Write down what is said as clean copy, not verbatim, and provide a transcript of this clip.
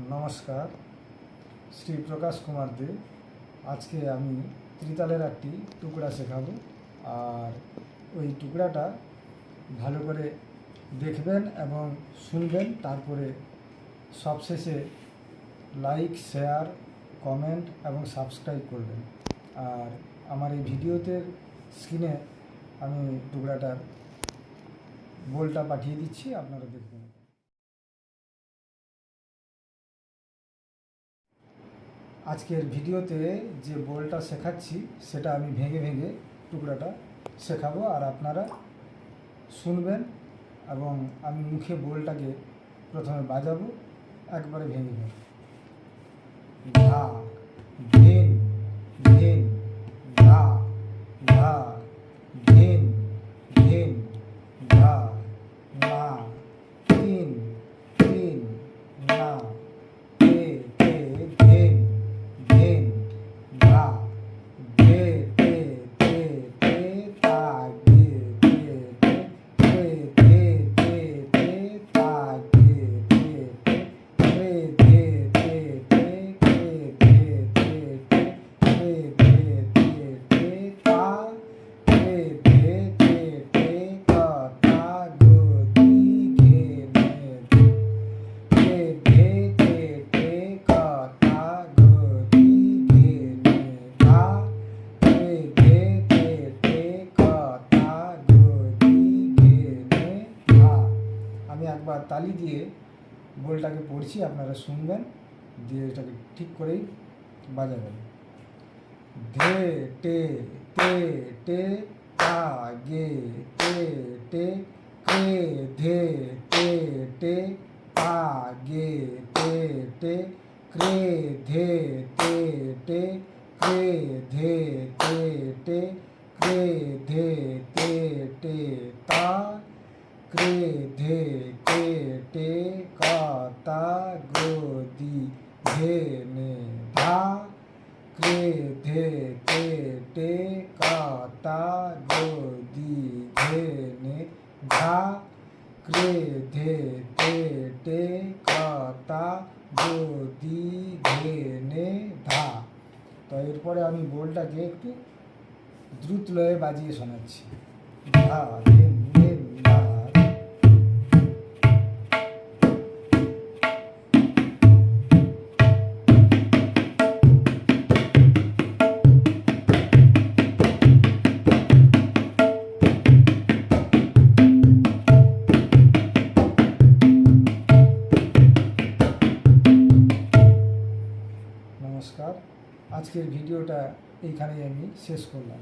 নমস্কার, শ্রী প্রকাশ কুমার দে। আজকে আমি ত্রিতালের একটি টুকরা শেখাবো, আর ওই টুকরাটা ভালো করে দেখবেন এবং শুনবেন। তারপরে সবশেষে লাইক, শেয়ার, কমেন্ট এবং সাবস্ক্রাইব করবেন। আর আমার এই ভিডিওতে স্ক্রিনে আমি টুকরাটার বোলটা পাঠিয়ে দিচ্ছি, আপনারা দেখবেন। আজকের ভিডিওতে যে বোলটা শেখাচ্ছি সেটা আমি ভেঙে ভেঙে টুকরাটা শেখাবো, আর আপনারা শুনবেন এবং আমি মুখে বোলটাকে প্রথমে বাজাবো একবারে ভেঙে ভেঙে। ধা, ধিন, ধিন, ধা, ধা, ধিন, ধিন, ধা, না, তিন, তিন, না, তে, তে, ধিন, ধিন, ধা, ধে, তে, তে, তে, তা, গে, গে, তে, তে, তে, তে, তে, তা, গে, গে, তে, তে, তে, তে, তে, তে, তে, তে, তে, তে, তে, তা, তে, তে, তে, তে, ক, তা, গো, দি, ঘে, নে, তে, তে, তে, তে, ক, তা, গো, দি, ঘে, নে, ধা, তে, তে, তে, তে, ক, তা, গো, দি, ঘে, নে, ধা। আমি একবার তালি দিয়ে বোলটাকে পড়ছি, আপনারা শুনবেন, দিয়ে এটাকে ঠিক করেই বাজাবেন। ধে, টে, তে, তে, তা, গে, তে, তে, কে, ধে, তে, তে, তা, গে, তে, তে, ক্রে, ধে, তে, তে, ক্রে, ধে, তে, তে, ক্রে, ধে, তে, তে, তা, ক্রে, ধে, তে, তে, ক, তা, গো, দি, ঘে, নে, ধা, ক্রে, ধে, তে, তে, ক, তা, গো, দি, ঘে, নে, ধা, ক্রে, ধে, তে, তে, ক, তা, গো, দি, ঘে, নে, ধা। তো এরপরে আমি বোলটাকে একটু দ্রুত লয়ে বাজিয়ে শোনাচ্ছি। ধা, ধিন, ধিন, ধা। নমস্কার, আজকের ভিডিওটা এইখানেই আমি শেষ করলাম।